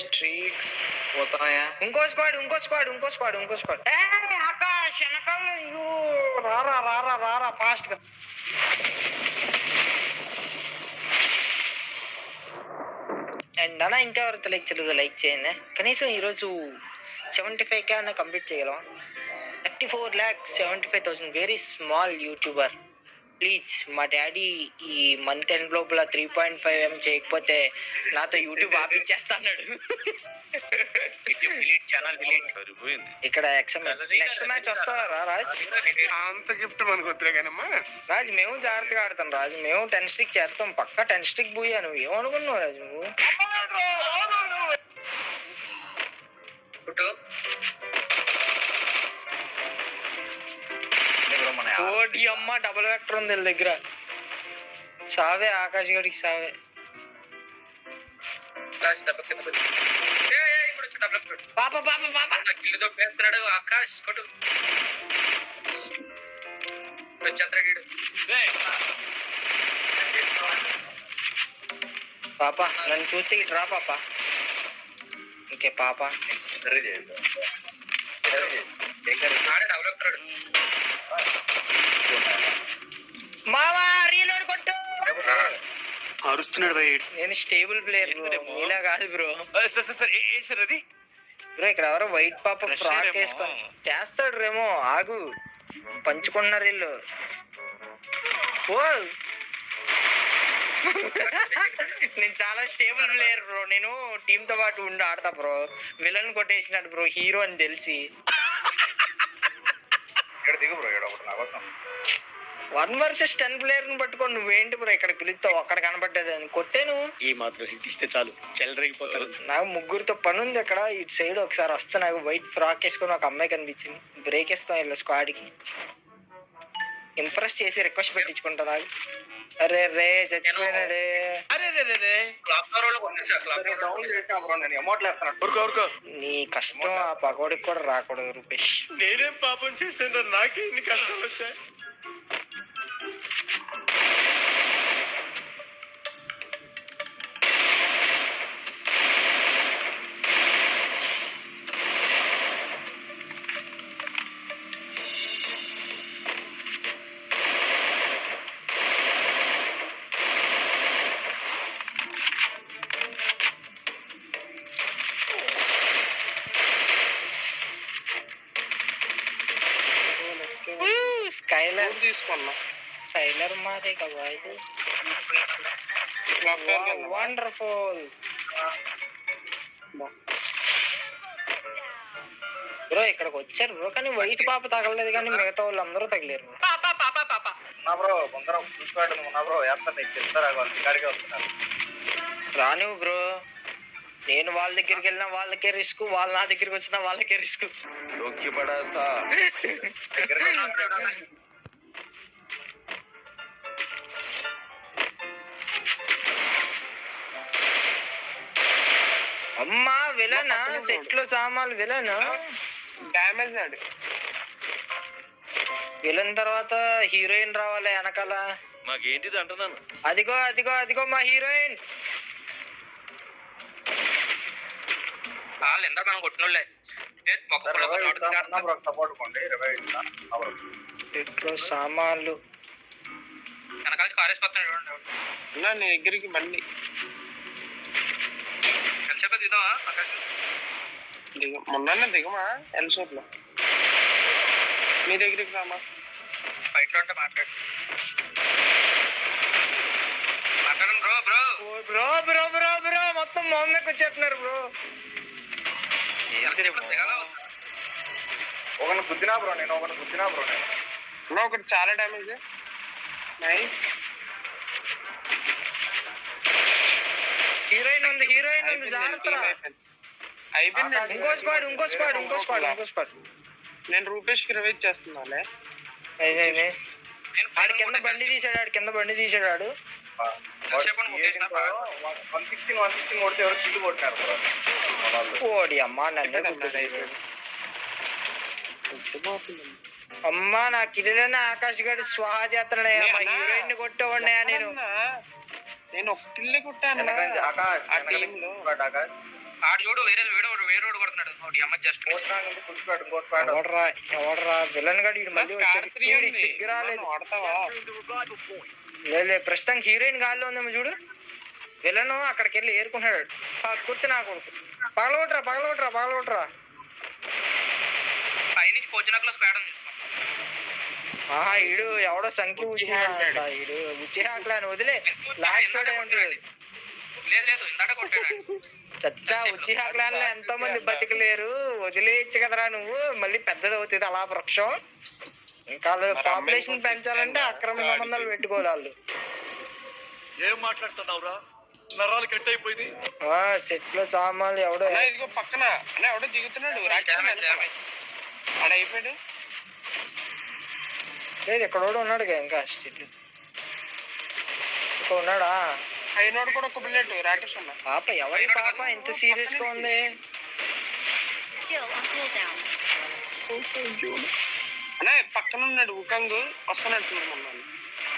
Streaks పోతున్నాయా? ఇంకో squad Akash వెనకాల రారా ఫాస్ట్ గా. అండ్ అన్న ఇంకా ఎవరితో లైక్ చేయలేదు, లైక్ చేయండి. కనీసం ఈరోజు 75K అన్న కంప్లీట్ చేయగలం. 34,75,000 వెరీ స్మాల్ యూట్యూబర్. ప్లీజ్ మా డాడీ ఈ మంత్ ఎండ్ లోపల 3.5M చేయకపోతే నాతో యూట్యూబ్ ఆపిచ్చేస్తా అన్నాడు. ఇక్కడ నెక్స్ట్ మ్యాచ్ వస్తావా రాజ్? అంత గిఫ్ట్ మనకు వద్దులే కానమ్మా. రాజ్ మేము జాగ్రత్తగా ఆడతాం రాజు, మేము 10 స్టిక్ చేస్తాం పక్కా. 10 స్టిక్ పోయా. నువ్వు ఏమనుకున్నావు రాజు? నువ్వు ఓటి అమ్మ డబుల్ వెక్టర్ ఉంది వీళ్ళ దగ్గర. సావే ఆకాశ్ గడికి సావే. పాప ఆకాశ్ కొట్టు. పాప నన్ను చూస్తే ఇటు రా పాప. ఓకే పాప మామా రీలోడ్ కొట్టు. అరుస్తున్నాడు భయ్. నేను స్టేబుల్ ప్లేయర్ ఇలా కాదు బ్రో. ఏంటి సార్ అది బ్రో? ఇక్కడ ఎవరో వైట్ పాప ఫ్రాక్ వేసుకొని చేస్తాడు రేమో. ఆగు, పంచుకున్నారు వీళ్ళు. ఓ నేను చాలా స్టేబుల్ ప్లేయర్ బ్రో. నేను టీమ్ తో పాటు ఉండి ఆడతా బ్రో. విలన్ కొట్టేసినాడు బ్రో హీరో అని తెలిసి. 1 vs 10 ప్లేయర్ ని పట్టుకొని నువ్వేంటి బ్రో ఇక్కడ పిలుస్తావు? అక్కడ కనబడ్డాడు అని కొట్టాను. ఈ మాత్రం హిట్ ఇస్తే చాలు చెల్లరగిపోతారు. నాకు ముగ్గురితో పని ఉంది అక్కడ. ఇటు సైడ్ ఒకసారి వస్తే నాకు వైట్ ఫ్రాక్ వేసుకొని ఒక అమ్మాయి కనిపించింది. బ్రేక్ ఇస్తాం ఇలా స్క్వాడ్ కి. ఇంప్రెస్ చేసి రిక్వెస్ట్ పెట్టించుకుంటా. నాకు అరే రే చచ్చిపోయినాడే. నీ కష్టం ఆ పకోడికి కూడా రాకూడదు రూపేష్. నేనేం పాపం చేశాను? నాకే ఇన్ని కష్టాలు వచ్చాయి. స్కైలర్ తీసుకున్నా. స్కైలర్ మాదే కదా ఇది. Wonderful bro. ఇక్కడికి వచ్చారు బ్రో, కానీ వైట్ పాప తగలలేదు, కానీ మిగతా వాళ్ళు అందరూ తగిలేరు రానివ్వు బ్రో. నేను వాళ్ళ దగ్గరికి వెళ్ళినా వాళ్ళకే రిస్క్, వాళ్ళు నా దగ్గరికి వచ్చినా వాళ్ళకే రిస్క్. అమ్మా విలనా? సెట్లు సామాన్లు విలనా? డ్యామేజ్ నాడు. విలన్ తర్వాత హీరోయిన్ రావాలి వెనకాల. మాకేంటిది అంటున్నాను. అదిగో అదిగో అదిగో మా హీరోయిన్. వాళ్ళు ఎంత మనం కొట్టినోళ్ళే. సెట్లు సామాన్లు వెనకాల కారేసుకొస్తున్నాడు. నీ దగ్గరికి బండి మొన్న దిగమా ఎల్సోప్ లో. మీ దగ్గరికి రామా. బయట ఉంటే మాట్లాడు. Bro bro bro bro bro మొత్తం మొహమ్మకి వచ్చేస్తున్నారు బ్రో. ఒకరిని గుద్దినా బ్రో నేను. ఒకటి చాలా డ్యామేజ్. నైస్. హీరోయిన్ ఉంది జాగ్రత్త. అయిపోయింది. ఇంకో స్క్వాడ్. నేను రూపేష్ కి రివైజ్ చేస్తున్నాలే. ఆడి కింద బండి తీసాడు. 116 కొడితే ఎవరు సిల్లు కొట్టినారు. ఓడి అమ్మా నన్నే. అమ్మా నా కిరీలనే ఆకాశ్ గడి స్వాహా చేస్తున్నాడయ్యా. మా హీరోయిన్ ని కొట్టేవాడినయా నేను. ఒక కిల్లే కొట్టాను. ఆడు చూడు వేరేడు కొడుతున్నాడు ఒకటి అమ్మ జస్ట్ ఫుల్ స్క్వాడ్ ఇంకో స్క్వాడ్ ఎవడరా విలన్ గడు ఈడు మళ్ళీ వచ్చాడు ఈడికి సిగ్గు రాలేదు లేదు ప్రస్తుతం హీరోయిన్ గాల్లో ఉందేమో చూడు విలను అక్కడికి వెళ్ళి ఏరుకుంటున్నాడు కుర్తి నా కొడుకు పగలగొట్టరా పైనుంచి పోచినాకులో స్క్వాడ్ అని చూస్తాం ఆహా ఈడు ఎవడో సంఖ్య ఈడు ఉచ్చిహాకులా అని వదిలే లాస్ట్ ఉంటాడు లేదు ఇందాక కొట్టాడు చచ్చా ఉచ్చిహాకులాల్లో ఎంతో మంది బతికలేరు వదిలేయచ్చు కదరా నువ్వు మళ్ళీ పెద్దది అవుతుంది అలా వృక్షం ఇంకా పాపులేషన్ పెంచాలంటే అక్రమ సంబంధాలు పెట్టుకోవాలి వాళ్ళు ఏం మాట్లాడుతున్నావురా నరాలు కట్ అయిపోయింది సెట్ లో సామాన్లు ఎవడో ఇదిగో పక్కన అన్న ఎవడో దిగుతున్నాడు ఆడ అయిపోయాడు లేదు ఇక్కడ ఉన్నాడు ఇంకా స్టిల్ ఇక్కడ ఉన్నాడా అయినోడు కూడా ఒక బుల్లెట్ రాకేష్ అన్న పాప ఎవరి పాప ఇంత సీరియస్ గా ఉంది అన్న పక్కన ఉన్నాడు ఉకంగ్ వస్తున్నట్టు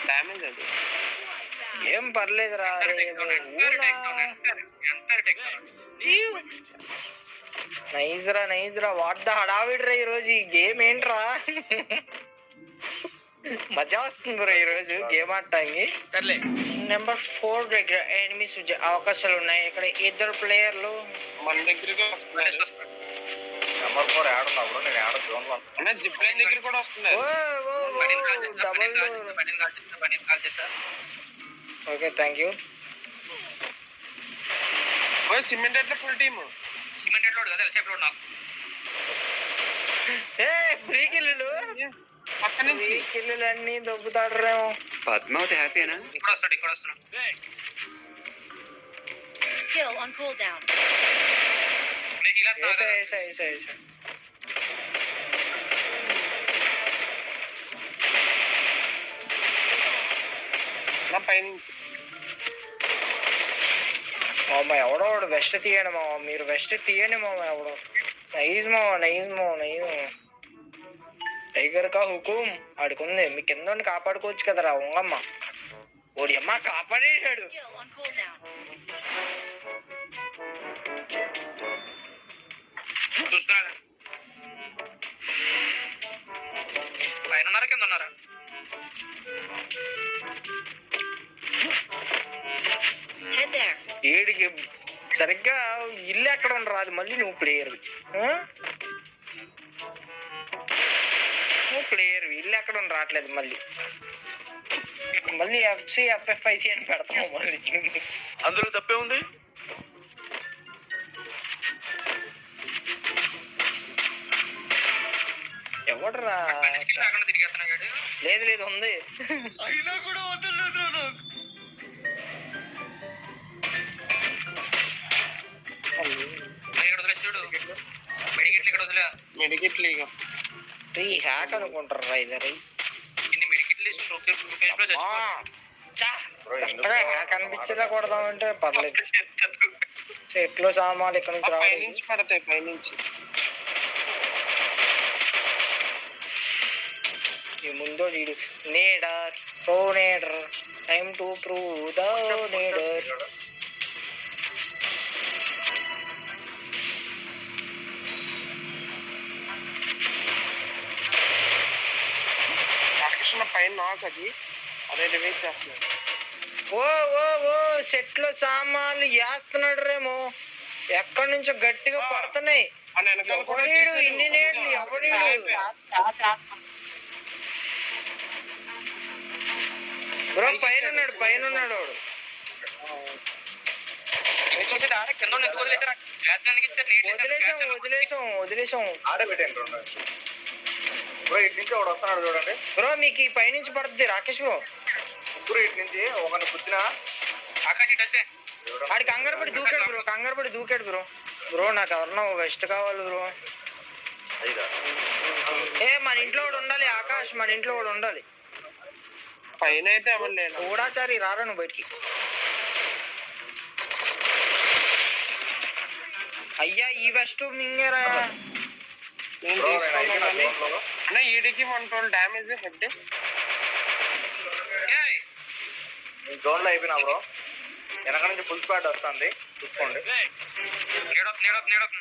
డామేజ్ అది ఏం పర్లేదురా నైజ్రా వాట్ ద హడావిడ్రా ఈ రోజు ఈ గేమ్ ఏంట్రా మజా వస్తుంది బ్రో ఈ రోజు గేమ్ ఆడటానికి నెంబర్ 4 దగ్గర ఎనిమిస్ అవకాశాలు ఉన్నాయి ఇక్కడ ఇద్దరు ప్లేయర్లు మన దగ్గరగా వస్తున్నారు నెంబర్ 4 యాడ్ ఉన్నా బ్రో నేను యాడ్ జోన్ లో అన్న జిప్ లైన్ దగ్గర కూడా వస్తున్నారు ఓకే థ్యాంక్ యూ సిమెంట్ ఎట్లా ఫుల్ టీమ్ సిమెంటెడ్ లోడ్ కదా సేఫ్ లోడ్ నాకు ఫ్రీ కిల్లులు పక్క నుంచి ఫ్రీ కిల్లులు అన్ని దొబ్బుతాడరేమో పద్మావతి హ్యాపీనా ఇక్కడ వస్తున్నాడు Still on cooldown. ఏసా నా పైనుంచి మామ ఎవడో వెస్ట్ తీయండి మామ మీరు వెస్ట్ తీయండి మామ ఎవడో నైజ్ మామ టైగర్ కా హుకుం ఆడుకుంది మీ కింద కాపాడుకోవచ్చు కదరా ఉంగమ్మ ఓడి అమ్మ కాపాడేశాడు Still on cooldown. చూస్తున్నాడు పైన ఉన్నారా కింద ఉన్నారా Head there. ఏడికి సరిగ్గా ఇల్లు ఎక్కడ ఉండరు అది మళ్ళీ నువ్వు ప్లేయర్ ఇల్లు ఎక్కడ ఉండి రావట్లేదు మళ్ళీ ఎఫ్ఎఫ్ఐసి అని పెడతాము మళ్ళీ అందులో తప్పే ఉంది ఎవడరా లేకుండా తిరిగేస్తున్నాడు లేదు ఉంది అయినా కూడా వదలలేదు నాకు ఇక్కడ వదిలేస్తాడు మెడికెట్లు ఇక్కడ వదిలే మెడికెట్లు ఇక రీ హ్యాక్ అనుకుంటారా ఇద్దరు ఇన్ని మెడికెట్లు హ్యాక్ అనిపించేలా కొడదామంటే పర్లేదు చెట్లు సామాన్లు ఇక్కడ నుంచి రావాలి పైనుంచి పడతాయి పైనుంచి ఈ ముందు వీడు నేడర్ నేడర్ time to prove the నేడర్ Rakesh అన్న పైన నాకు అది అదే రివైజ్ చేస్తున్నాడు ఓ సెట్లో సామాన్లు వేస్తున్నాడు రేమో ఎక్కడి నుంచో గట్టిగా పడుతున్నాయి అని వెనకాల కూడా ఎవడీడు ఇన్ని నేడ్లు ఎవడీడు బ్రో పైన ఉన్నాడు వాడు కింద ఎందుకు వదిలేసారు గ్లాస్ ఎందుకు ఇచ్చారు వదిలేసాం ఆడే పెట్టండి బ్రో ఇటు నుంచి ఒకడు వస్తున్నాడు చూడండి బ్రో మీకు ఈ పైనుంచి పడుతుంది రాకేష్ బ్రో ముగ్గురు ఇటు నుంచి ఒకరిని కుట్టినా ఆకాశ ఇటు వచ్చే వాడి కంగారు పడి దూకాడు బ్రో నాకు ఎవరన్నా వెస్ట్ కావాలి బ్రో మన ఇంట్లో కూడా ఉండాలి ఆకాష్ మన ఇంట్లో కూడా ఉండాలి పైన అయితే ఎవరు లేను గూడాచారి రారా నువ్వు బయటికి అయ్యా ఈ వెస్ట్ మింగేరా నేను తీసుకోవాలి అన్న ఈడికి 112 డ్యామేజ్ హెడ్ జోన్ లో అయిపోయినా బ్రో వెనక నుంచి ఫుల్ స్క్వాడ్ వస్తుంది చూసుకోండి. నీడొద్దు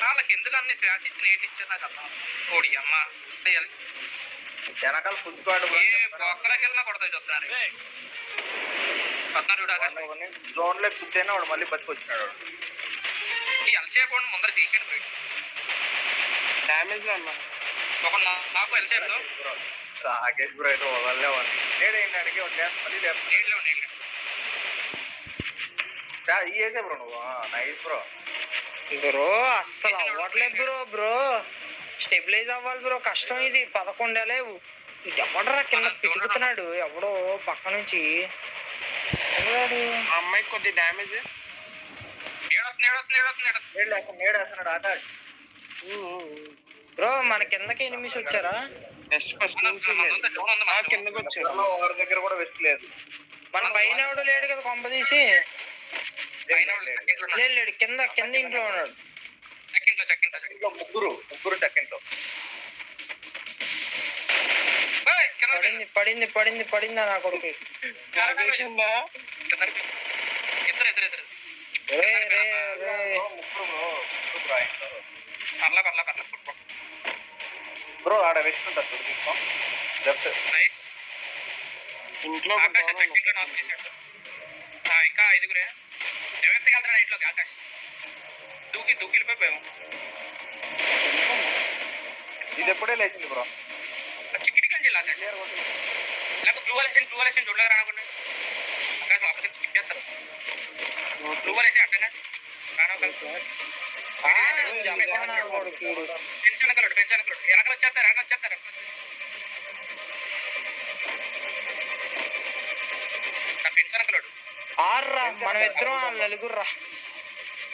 వాళ్ళకి ఎందుకు అన్ని శ్వాస ఇచ్చి నేటి ఇచ్చారు నాకు అర్థం ఓడి అమ్మ వెనకాల ఫుడ్ స్క్వాడ్ ఏ బొక్కలకి వెళ్ళినా కొడతాయి చెప్తున్నారు పద్నాలుగు ఆకాశ్ జోన్ లో కూర్చొని వాడు మళ్ళీ బతికొచ్చినాడు వాడు. ఈ అలసేపండి ముందర తీసేయండి బయట డ్యామేజ్ లో అన్నా. ఒక నాకు అలసేపు రాకేష్ బ్రో అయితే వదలలే వాడిని. నేడేంటి అడిగి మళ్ళీ నీళ్ళు ఈ వేసే బ్రో నువ్వు నైస్ బ్రో. బ్రో అస్సలు అవ్వట్లేదు బ్రో స్టెబిలైజ్ అవ్వాలి బ్రో, కష్టం ఇది. 11 లేవు. ఎవడరా కింద పితుకుతున్నాడు ఎవడో పక్క నుంచి. ఎవడాడు? ఆ అమ్మాయికి కొద్ది డ్యామేజ్. నేడేస్తున్నాడు ఆకాష్. బ్రో మన కిందకి ఎనిమిస్ వచ్చారా? నెక్స్ట్ ఫస్ట్ నుంచి కిందకి వచ్చారు. వాడి దగ్గర కూడా వెస్ట్ లేదు. మన పైన ఎవడు లేడు కదా కొంప తీసి. లేడు కింద కింద ఇంట్లో ఉన్నాడు. ఇంట్లో ముగ్గురు సెకండ్లో పడింది పడింది పడింది పడిందా నా కొడుకు. నాగేశందా? ఇద్దరు రే రే రే బ్రో ఆడ వెస్ట్ ఉంటుంది చూడు తీసుకో. లెఫ్ట్ నైస్ ఇంట్లో ఆకాశ్ చెక్కింగ్ లో నాక్ చేశాడు. ఇంకా ఐదుగురే ఎవరికి వెళ్తాడు ఇంట్లోకి ఆకాశ్ దూకి వెళ్ళిపోయాము. ఇది ఎప్పుడే లేచింది బ్రో. చిక్కిటికి అని చెల్లి ఆకాశ్ లేకపోతే బ్లూ వేలేషన్ చూడలేదు రానుకోండి ఆకాశ్ లోపలికి చిక్కేస్తారు. బ్లూ వేలేసి అట్టనే జంపానా కొడుకు. ఫెన్స్ వెనకలు వెనకలు వచ్చేస్తారు ఆ ఫెన్స్ వెనకలోడు ఆర్రా మనం ఇద్దరం వాళ్ళు నలుగుర్రా.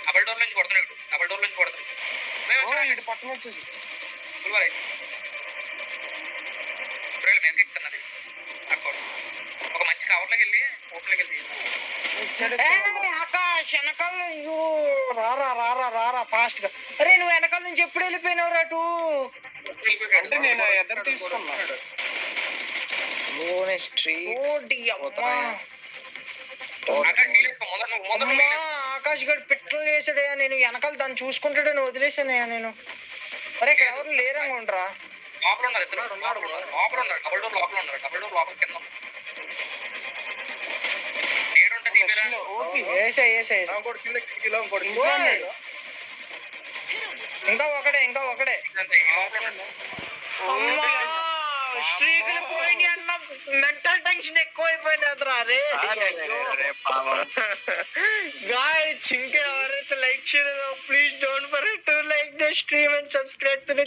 డబల్ డోర్ నుంచి కొడుతున్నాడు ఇటు పక్కన వచ్చేసి మెదకెక్కుతున్నది ఒక మంచి కవర్లోకి వెళ్ళి ఆకాష్ వెనకాల అయ్యో రారా రారా రారా ఫాస్ట్ గా. అరే నువ్వు వెనకాల నుంచి ఎప్పుడు వెళ్ళిపోయినావు రాటు? అంటే నేను ఎదురు తీసుకున్నాను. ఆకాష్ గడు పిట్టలు వేసాడయా. నేను వెనకాల దాన్ని చూసుకుంటాడని వదిలేసానయ్యా నేను. అరే ఇక్కడ ఎవరు లేరనుకుంటారా? లోపల ఉన్నారు ఇద్దరు లోపల ఉన్నారు డబల్ డోర్ లోపల కింద ఏడుంటది వేసా వేసా ఇంకోటి కింద కిటికీలో ఇంకోటి ఇంకా ఒకడే స్ట్రీకులు పోయినాయి అన్న. మెంటల్ టెన్షన్ ఎక్కువైపోయినది రా రే. గాయ్స్ ఇంకా ఎవరైతే లైక్ చేయలేదో please don't forget to like the stream and subscribe to the